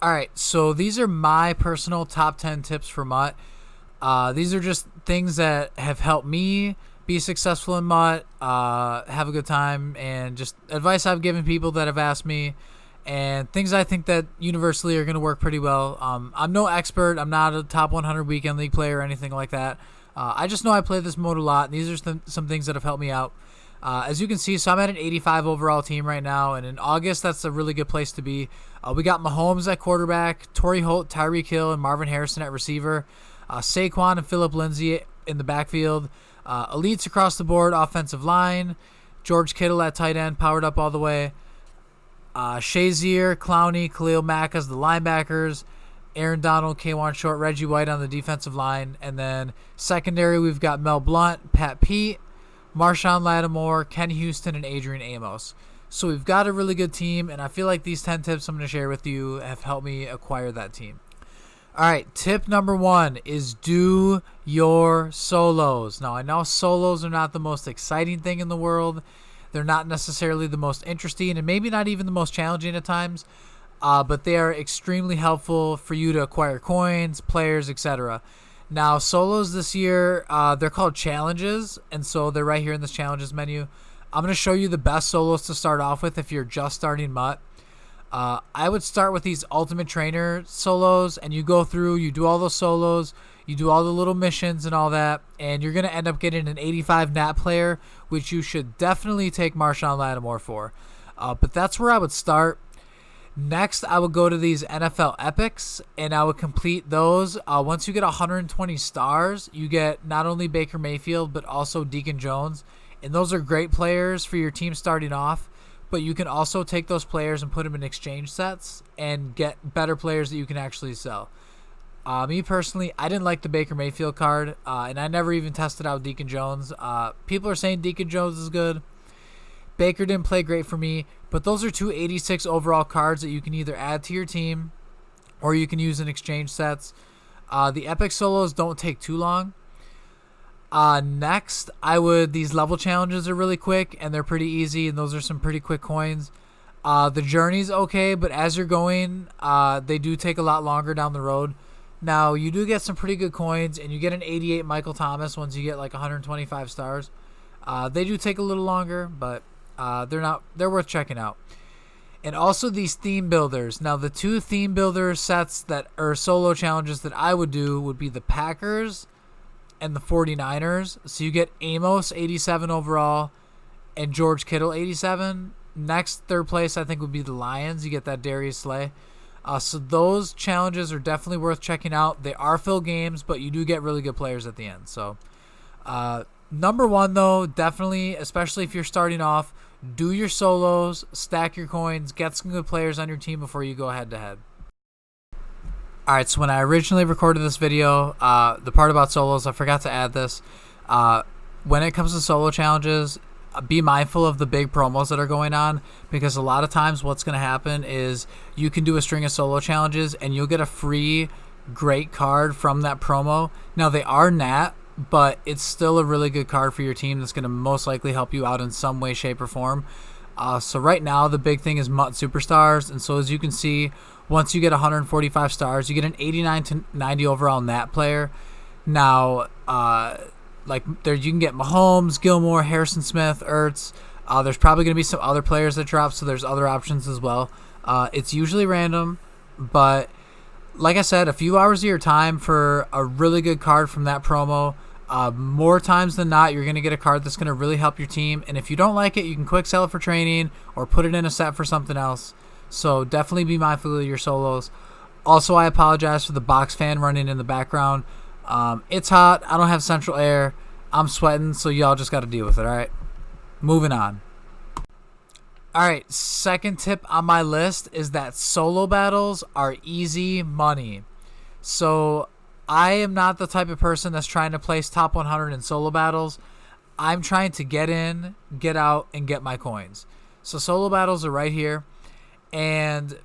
All right, so these are my personal top 10 tips for MUT. These are just things that have helped me be successful in MUT, have a good time, and just advice I've given people that have asked me, and things I think that universally are going to work pretty well. I'm no expert. I'm not a top 100 weekend league player or anything like that. I just know I play this mode a lot, and these are some things that have helped me out. As you can see, so I'm at an 85 overall team right now, and in August, that's a really good place to be. We got Mahomes at quarterback, Torrey Holt, Tyreek Hill, and Marvin Harrison at receiver, Saquon and Phillip Lindsay in the backfield, elites across the board, offensive line, George Kittle at tight end, powered up all the way, Shazier, Clowney, Khalil Mack as the linebackers, Aaron Donald, K'Wan Short, Reggie White on the defensive line, and then secondary, we've got Mel Blount, Pat Pete, Marshawn Lattimore, Ken Houston, and Adrian Amos. So we've got a really good team, and I feel like these 10 tips I'm going to share with you have helped me acquire that team. All right, tip number 1 is do your solos. Now, I know solos are not the most exciting thing in the world. They're not necessarily the most interesting, and maybe not even the most challenging at times, but they are extremely helpful for you to acquire coins, players, etc. Now, solos this year, they're called challenges, and so they're right here in this challenges menu. I'm going to show you the best solos to start off with if you're just starting MUT. I would start with these Ultimate Trainer solos, and you go through, you do all those solos, you do all the little missions and all that, and you're going to end up getting an 85 nat player, which you should definitely take Marshawn Lattimore for. But that's where I would start. Next, I would go to these NFL Epics, and I would complete those. Once you get 120 stars, you get not only Baker Mayfield, but also Deacon Jones. And those are great players for your team starting off, but you can also take those players and put them in exchange sets and get better players that you can actually sell. Me personally, I didn't like the Baker Mayfield card, and I never even tested out Deacon Jones. People are saying Deacon Jones is good. Baker didn't play great for me, but those are two 86 overall cards that you can either add to your team or you can use in exchange sets. The Epic Solos don't take too long. Next, these level challenges are really quick and they're pretty easy, and those are some pretty quick coins. The journey's okay, but as you're going, they do take a lot longer down the road. Now, you do get some pretty good coins, and you get an 88 Michael Thomas once you get like 125 stars. They do take a little longer, but they're worth checking out. And also these theme builders. Now, the two theme builder sets that are solo challenges that I would do would be the Packers and the 49ers. So you get Amos 87 overall and George Kittle 87. Next, third place, I think, would be the Lions. You get that Darius Slay. So those challenges are definitely worth checking out. They are fill games, but you do get really good players at the end. So number 1, though, definitely, especially if you're starting off, do your solos, stack your coins, get some good players on your team before you go head-to-head. All right, so when I originally recorded this video, the part about solos, I forgot to add this. When it comes to solo challenges, be mindful of the big promos that are going on, because a lot of times what's going to happen is you can do a string of solo challenges and you'll get a free great card from that promo. Now, they are nat, but it's still a really good card for your team that's going to most likely help you out in some way, shape, or form. So right now, the big thing is MUT Superstars. And so as you can see, once you get 145 stars, you get an 89 to 90 overall nat player. Now, you can get Mahomes, Gilmore, Harrison Smith, Ertz. There's probably going to be some other players that drop, so there's other options as well. It's usually random, but like I said, a few hours of your time for a really good card from that promo. More times than not, you're going to get a card that's going to really help your team. And if you don't like it, you can quick sell it for training or put it in a set for something else. So definitely be mindful of your solos. Also, I apologize for the box fan running in the background. It's hot. I don't have central air. I'm sweating, so y'all just got to deal with it, all right? Moving on. All right, second tip on my list is that solo battles are easy money. So I am not the type of person that's trying to place top 100 in solo battles. I'm trying to get in, get out, and get my coins. So solo battles are right here. And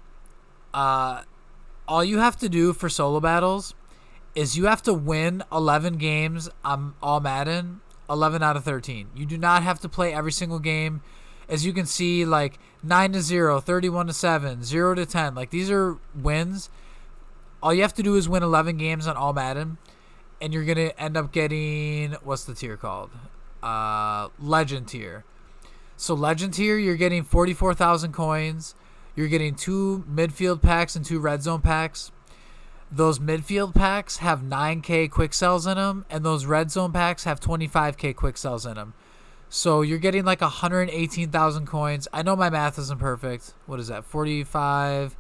all you have to do for solo battles is you have to win 11 games on All Madden, 11 out of 13. You do not have to play every single game. as you can see, like 9-0, 31-7, 0-10. Like these are wins. All you have to do is win 11 games on all Madden, and you're gonna end up getting, what's the tier called? Legend tier. So Legend tier, you're getting 44,000 coins. You're getting 2 midfield packs and 2 red zone packs. Those midfield packs have 9K quick sells in them, and those red zone packs have 25K quick sells in them. So you're getting like 118,000 coins. I know my math isn't perfect. What is that? 45.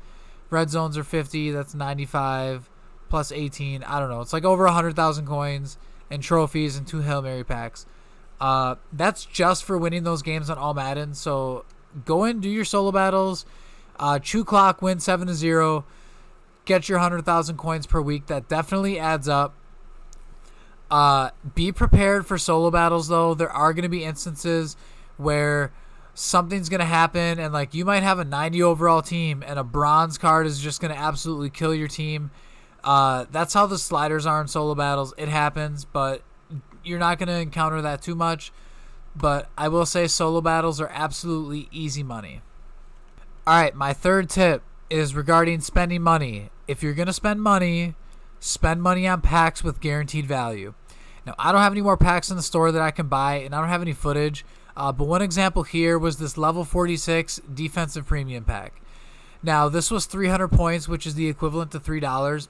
Red zones are 50. That's 95 plus 18. I don't know. It's like over 100,000 coins and trophies and 2 Hail Mary packs. That's just for winning those games on all Madden. So go in, do your solo battles. Chew clock, win 7-0. Get your 100,000 coins per week. That definitely adds up. Be prepared for solo battles, though. There are going to be instances where something's going to happen, and like you might have a 90 overall team, and a bronze card is just going to absolutely kill your team. That's how the sliders are in solo battles. It happens, but you're not going to encounter that too much. But I will say solo battles are absolutely easy money. All right, my third tip is regarding spending money. If you're going to spend money on packs with guaranteed value. Now, I don't have any more packs in the store that I can buy, and I don't have any footage. But one example here was this level 46 defensive premium pack. Now, this was 300 points, which is the equivalent to $3.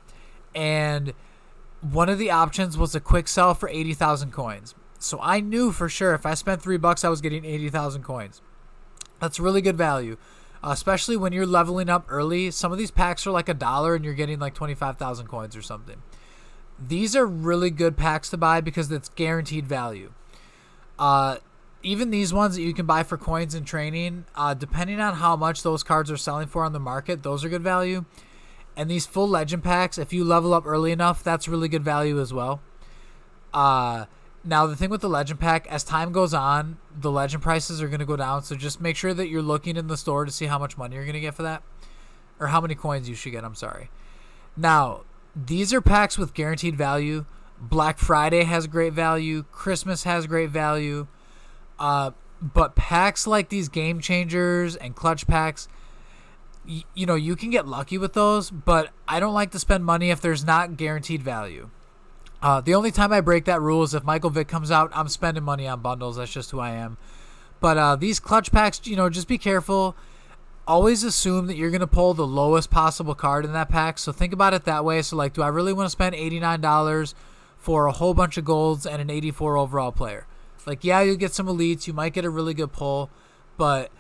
And one of the options was a quick sell for 80,000 coins. So I knew for sure if I spent $3, I was getting 80,000 coins. That's really good value. Especially when you're leveling up early. Some of these packs are like $1 and you're getting like 25,000 coins or something. These are really good packs to buy because it's guaranteed value. Even these ones that you can buy for coins in training, depending on how much those cards are selling for on the market, those are good value. And these full legend packs, if you level up early enough, that's really good value as well. Now, the thing with the legend pack, as time goes on, the legend prices are going to go down. So just make sure that you're looking in the store to see how much money you're going to get for that. Or how many coins you should get, I'm sorry. Now, these are packs with guaranteed value. Black Friday has great value. Christmas has great value. But packs like these Game Changers and Clutch packs, you know, you can get lucky with those. But I don't like to spend money if there's not guaranteed value. The only time I break that rule is if Michael Vick comes out, I'm spending money on bundles. That's just who I am. But these clutch packs, you know, just be careful. Always assume that you're going to pull the lowest possible card in that pack. So think about it that way. So, like, do I really want to spend $89 for a whole bunch of golds and an 84 overall player? Like, yeah, you'll get some elites. You might get a really good pull. But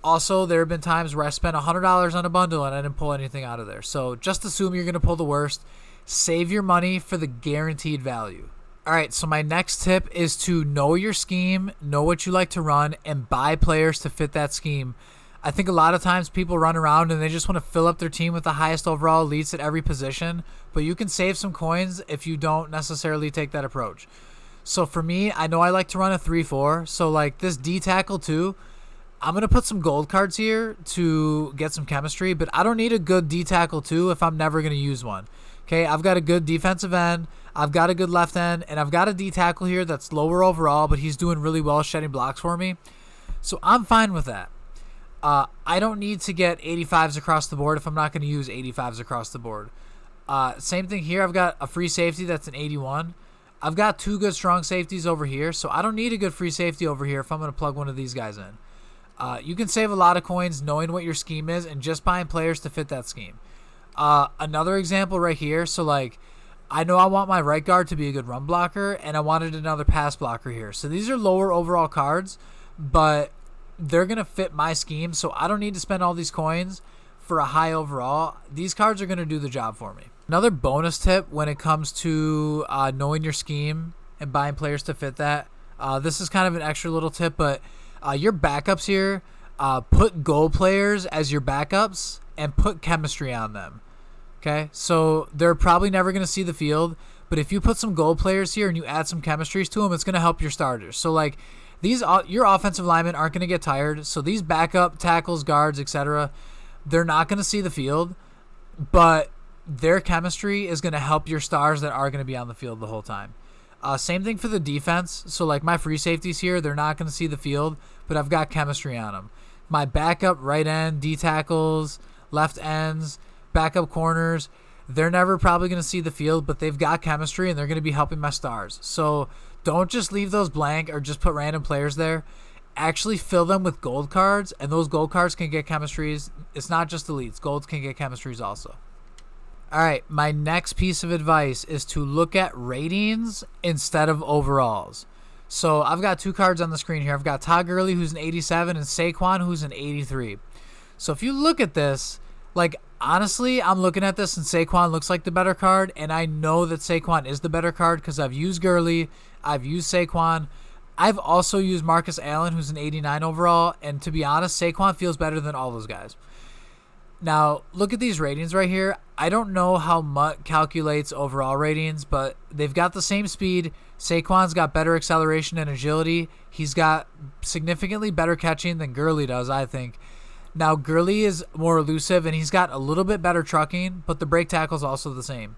also, there have been times where I spent $100 on a bundle and I didn't pull anything out of there. So just assume you're going to pull the worst. Save your money for the guaranteed value. All right, so my next tip is to know your scheme, know what you like to run, and buy players to fit that scheme. I think a lot of times people run around and they just want to fill up their team with the highest overall elites at every position, but you can save some coins if you don't necessarily take that approach. So for me, I know I like to run a 3-4, so like this D tackle too, I'm going to put some gold cards here to get some chemistry, but I don't need a good D tackle too if I'm never going to use one. Okay, I've got a good defensive end, I've got a good left end, and I've got a D tackle here that's lower overall, but he's doing really well shedding blocks for me. So I'm fine with that. I don't need to get 85s across the board if I'm not going to use 85s across the board. Same thing here. I've got a free safety that's an 81. I've got 2 good strong safeties over here, so I don't need a good free safety over here if I'm going to plug one of these guys in. You can save a lot of coins knowing what your scheme is and just buying players to fit that scheme. Another example right here. So like, I know I want my right guard to be a good run blocker and I wanted another pass blocker here. So these are lower overall cards, but they're going to fit my scheme. So I don't need to spend all these coins for a high overall. These cards are going to do the job for me. Another bonus tip when it comes to knowing your scheme and buying players to fit that. This is kind of an extra little tip, but your backups here, put goal players as your backups and put chemistry on them. Okay, so they're probably never going to see the field, but if you put some goal players here and you add some chemistries to them, it's going to help your starters. So like these, your offensive linemen aren't going to get tired. So these backup tackles, guards, etc., they're not going to see the field, but their chemistry is going to help your stars that are going to be on the field the whole time. Same thing for the defense. So like my free safeties here, they're not going to see the field, but I've got chemistry on them. My backup right end, D tackles, left ends, backup corners, they're never probably going to see the field, but they've got chemistry and they're going to be helping my stars. So don't just leave those blank or just put random players there. Actually fill them with gold cards, and those gold cards can get chemistries. It's not just elites. Golds can get chemistries also. All right, my next piece of advice is to look at ratings instead of overalls. So I've got 2 cards on the screen here. I've got Todd Gurley, who's an 87, and Saquon, who's an 83. So if you look at this, like, honestly, I'm looking at this and Saquon looks like the better card, and I know that Saquon is the better card because I've used Gurley, I've used Saquon. I've also used Marcus Allen, who's an 89 overall, and to be honest, Saquon feels better than all those guys. Now, look at these ratings right here. I don't know how MUT calculates overall ratings, but they've got the same speed. Saquon's got better acceleration and agility. He's got significantly better catching than Gurley does, I think. Now, Gurley is more elusive, and he's got a little bit better trucking, but the break tackle is also the same.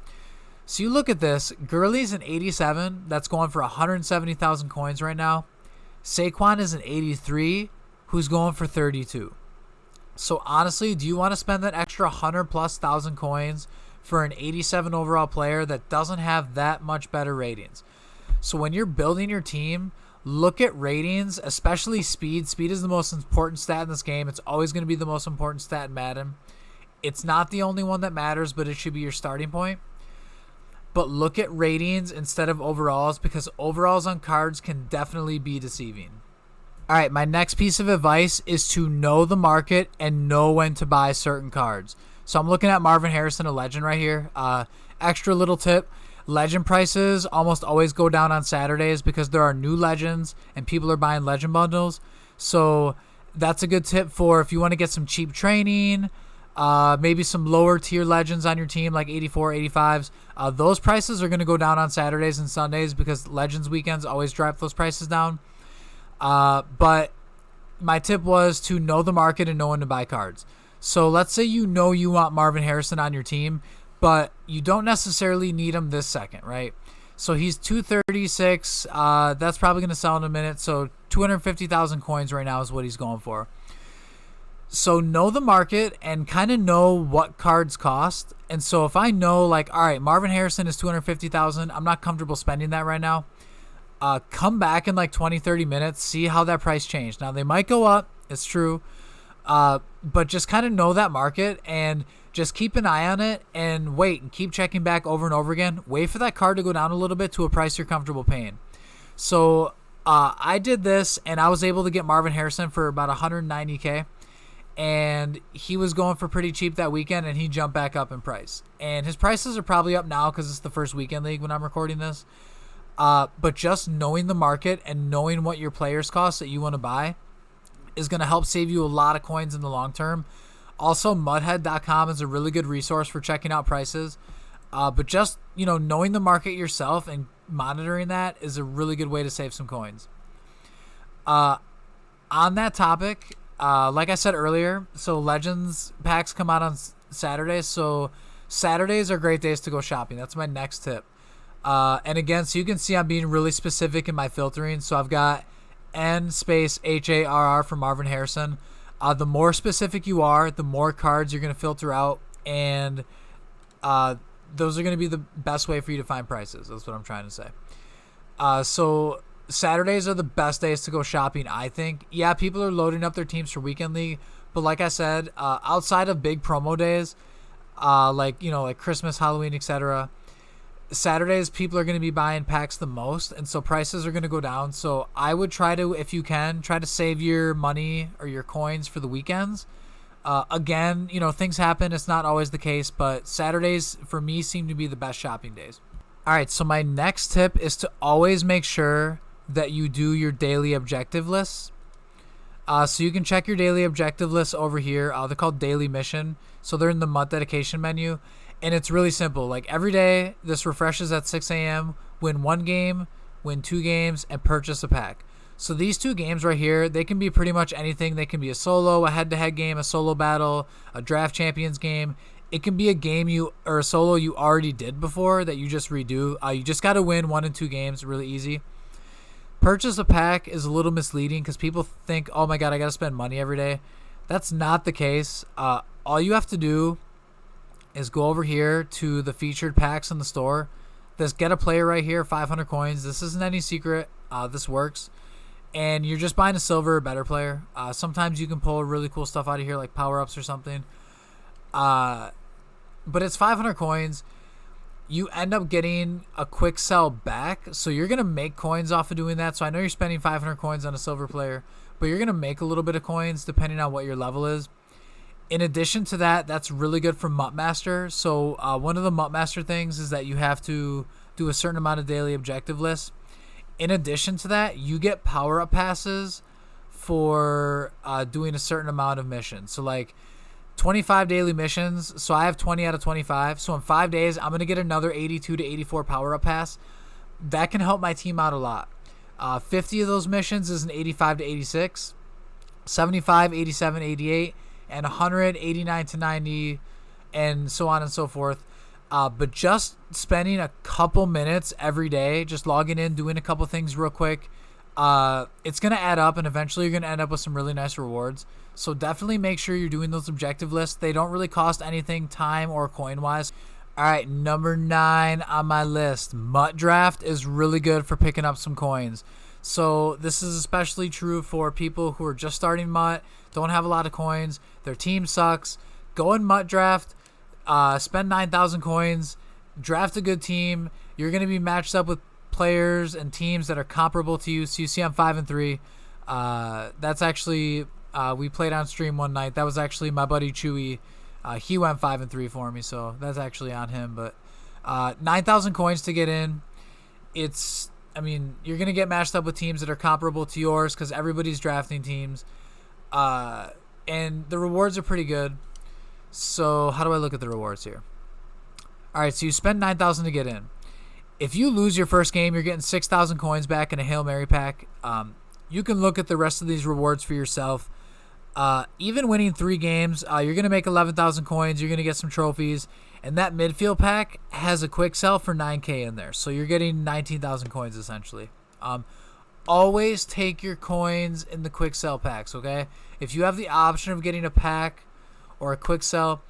So you look at this. Gurley's an 87. That's going for 170,000 coins right now. Saquon is an 83, who's going for 32. So honestly, do you want to spend that extra 100,000+ coins for an 87 overall player that doesn't have that much better ratings? So when you're building your team, look at ratings, especially speed. Speed is the most important stat in this game. It's always going to be the most important stat in Madden. It's not the only one that matters, but it should be your starting point. But look at ratings instead of overalls, because overalls on cards can definitely be deceiving. All right, my next piece of advice is to know the market and know when to buy certain cards. So I'm looking at Marvin Harrison, a legend right here. Extra little tip, legend prices almost always go down on Saturdays because there are new legends and people are buying legend bundles. So that's a good tip for if you want to get some cheap training, maybe some lower tier legends on your team like 84, 85s. Those prices are going to go down on Saturdays and Sundays because legends weekends always drive those prices down. But my tip was to know the market and know when to buy cards. So let's say you know you want Marvin Harrison on your team, but you don't necessarily need him this second, right? So he's 236. That's probably going to sell in a minute. So 250,000 coins right now is what he's going for. So know the market and kind of know what cards cost. And so if I know, like, all right, Marvin Harrison is 250,000, I'm not comfortable spending that right now. Come back in like 20, 30 minutes, see how that price changed. Now, they might go up. It's true. But just kind of know that market and just keep an eye on it and wait and keep checking back over and over again. Wait for that card to go down a little bit to a price you're comfortable paying. So I did this, and I was able to get Marvin Harrison for about 190K. And he was going for pretty cheap that weekend, and he jumped back up in price. And his prices are probably up now because it's the first weekend league when I'm recording this. But just knowing the market and knowing what your players cost that you want to buy is going to help save you a lot of coins in the long term. Also, mudhead.com is a really good resource for checking out prices. But just, knowing the market yourself and monitoring that is a really good way to save some coins. On that topic, like I said earlier, so Legends packs come out on Saturdays. So Saturdays are great days to go shopping. That's my next tip. And again, so you can see I'm being really specific in my filtering. So I've got N_HARR for Marvin Harrison. The more specific you are, the more cards you're going to filter out. And those are going to be the best way for you to find prices. That's what I'm trying to say. So Saturdays are the best days to go shopping, I think. Yeah, people are loading up their teams for Weekend League. But like I said, outside of big promo days, like Christmas, Halloween, etc., Saturdays, people are going to be buying packs the most, and so prices are going to go down. So I would try to, if you can, try to save your money or your coins for the weekends. Again, things happen. It's not always the case, but Saturdays, for me, seem to be the best shopping days. All right, so my next tip is to always make sure that you do your daily objective lists. So you can check your daily objective lists over here. They're called Daily Mission. So they're in the MUT dedication menu. And it's really simple. Like every day, this refreshes at 6 a.m. Win 1 game, win 2 games, and purchase a pack. So these 2 games right here, they can be pretty much anything. They can be a solo, a head-to-head game, a solo battle, a draft champions game. It can be a game or a solo you already did before that you just redo. You just got to win 1 and 2 games. Really easy. Purchase a pack is a little misleading because people think, oh my god, I gotta spend money every day. That's not the case. All you have to do is go over here to the featured packs in the store. This get a player right here, 500 coins. This isn't any secret. This works. And you're just buying a silver or better player. Sometimes you can pull really cool stuff out of here, like power-ups or something. But it's 500 coins. You end up getting a quick sell back. So you're going to make coins off of doing that. So I know you're spending 500 coins on a silver player, but you're going to make a little bit of coins depending on what your level is. In addition to that, that's really good for MUT Master. So one of the MUT Master things is that you have to do a certain amount of daily objective lists. In addition to that, you get power-up passes for doing a certain amount of missions. So like 25 daily missions. So I have 20 out of 25. So in 5 days, I'm going to get another 82 to 84 power-up pass. That can help my team out a lot. 50 of those missions is an 85 to 86, 75, 87, 88, and 100, 89 to 90, and so on and so forth. But just spending a couple minutes every day, just logging in, doing a couple things real quick, it's going to add up, and eventually you're going to end up with some really nice rewards. So definitely make sure you're doing those objective lists. They don't really cost anything time or coin-wise. All right, number 9 on my list. MUT Draft is really good for picking up some coins. So this is especially true for people who are just starting MUT, don't have a lot of coins, their team sucks. Go in MUT Draft, spend 9,000 coins, draft a good team. You're going to be matched up with players and teams that are comparable to you. So you see I'm 5-3. That's actually, we played on stream one night. That was actually my buddy Chewy. He went 5-3 for me, so that's actually on him. But 9,000 coins to get in. You're going to get matched up with teams that are comparable to yours because everybody's drafting teams. And the rewards are pretty good. So how do I look at the rewards here? All right, so you spend 9,000 to get in. If you lose your first game, you're getting 6,000 coins back in a Hail Mary pack. You can look at the rest of these rewards for yourself. Even winning 3 games, you're going to make 11,000 coins. You're going to get some trophies. And that midfield pack has a quick sell for 9K in there. So you're getting 19,000 coins essentially. Always take your coins in the quick sell packs, okay? If you have the option of getting a pack or a quick sell,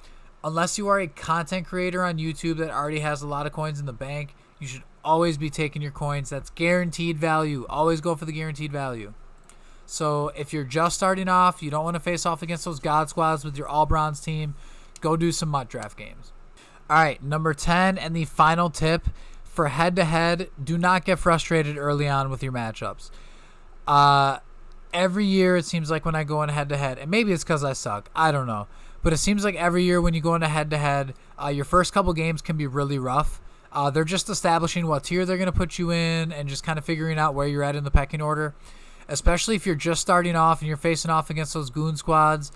unless you are a content creator on YouTube that already has a lot of coins in the bank, you should always be taking your coins. That's guaranteed value. Always go for the guaranteed value. So if you're just starting off, you don't want to face off against those God Squads with your all-bronze team, go do some MUT Draft games. All right, number 10 and the final tip for head-to-head, do not get frustrated early on with your matchups. Every year it seems like when I go in head-to-head, and maybe it's because I suck, I don't know, but it seems like every year when you go into head-to-head, your first couple games can be really rough. They're just establishing what tier they're going to put you in and just kind of figuring out where you're at in the pecking order, especially if you're just starting off and you're facing off against those goon squads.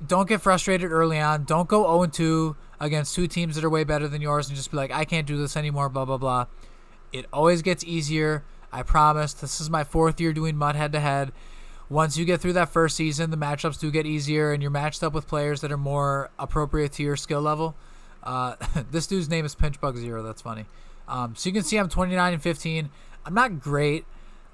Don't get frustrated early on. Don't go 0-2 against 2 teams that are way better than yours and just be like, I can't do this anymore, blah, blah, blah. It always gets easier. I promise. This is my 4th year doing MUT head-to-head. Once you get through that first season, the matchups do get easier, and you're matched up with players that are more appropriate to your skill level. This dude's name is PinchBug0. That's funny. So you can see I'm 29-15. I'm not great.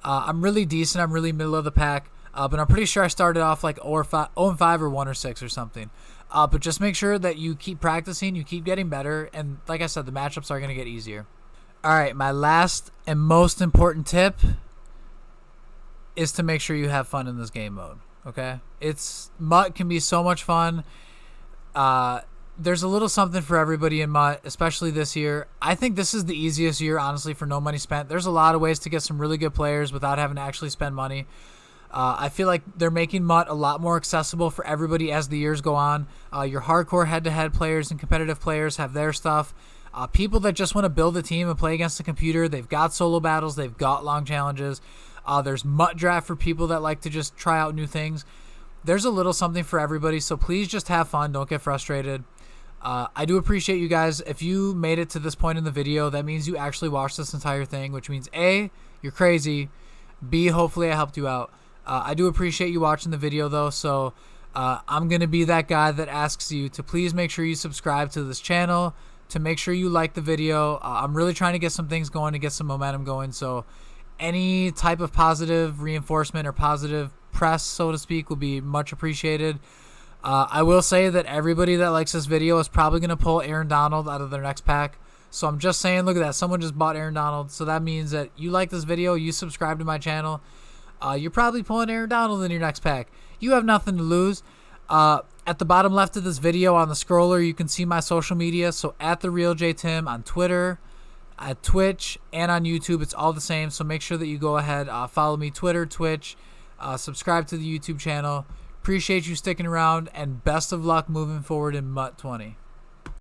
I'm really decent. I'm really middle of the pack. But I'm pretty sure I started off like 0-5 or 1 or 6 or something. But just make sure that you keep practicing, you keep getting better, and like I said, the matchups are going to get easier. All right, my last and most important tip is to make sure you have fun in this game mode, okay? MUT can be so much fun. There's a little something for everybody in MUT, especially this year. I think this is the easiest year, honestly, for no money spent. There's a lot of ways to get some really good players without having to actually spend money. I feel like they're making MUT a lot more accessible for everybody as the years go on. Your hardcore head-to-head players and competitive players have their stuff. People that just want to build a team and play against the computer, they've got solo battles, they've got long challenges. There's MUT Draft for people that like to just try out new things. There's a little something for everybody, so please just have fun. Don't get frustrated. I do appreciate you guys. If you made it to this point in the video, that means you actually watched this entire thing, which means A, you're crazy, B, hopefully I helped you out. I do appreciate you watching the video though, so I'm going to be that guy that asks you to please make sure you subscribe to this channel, to make sure you like the video. I'm really trying to get some things going, to get some momentum going, so Any type of positive reinforcement or positive press, so to speak, will be much appreciated. I will say that everybody that likes this video is probably going to pull Aaron Donald out of their next pack. So I'm just saying, look at that. Someone just bought Aaron Donald. So that means that you like this video, you subscribe to my channel. You're probably pulling Aaron Donald in your next pack. You have nothing to lose. At the bottom left of this video on the scroller, you can see my social media. So at @TheRealJTim on Twitter, at Twitch, and on YouTube. It's all the same. So make sure that you go ahead, follow me, Twitter, Twitch, subscribe to the YouTube channel. Appreciate you sticking around, and best of luck moving forward in MUT 20.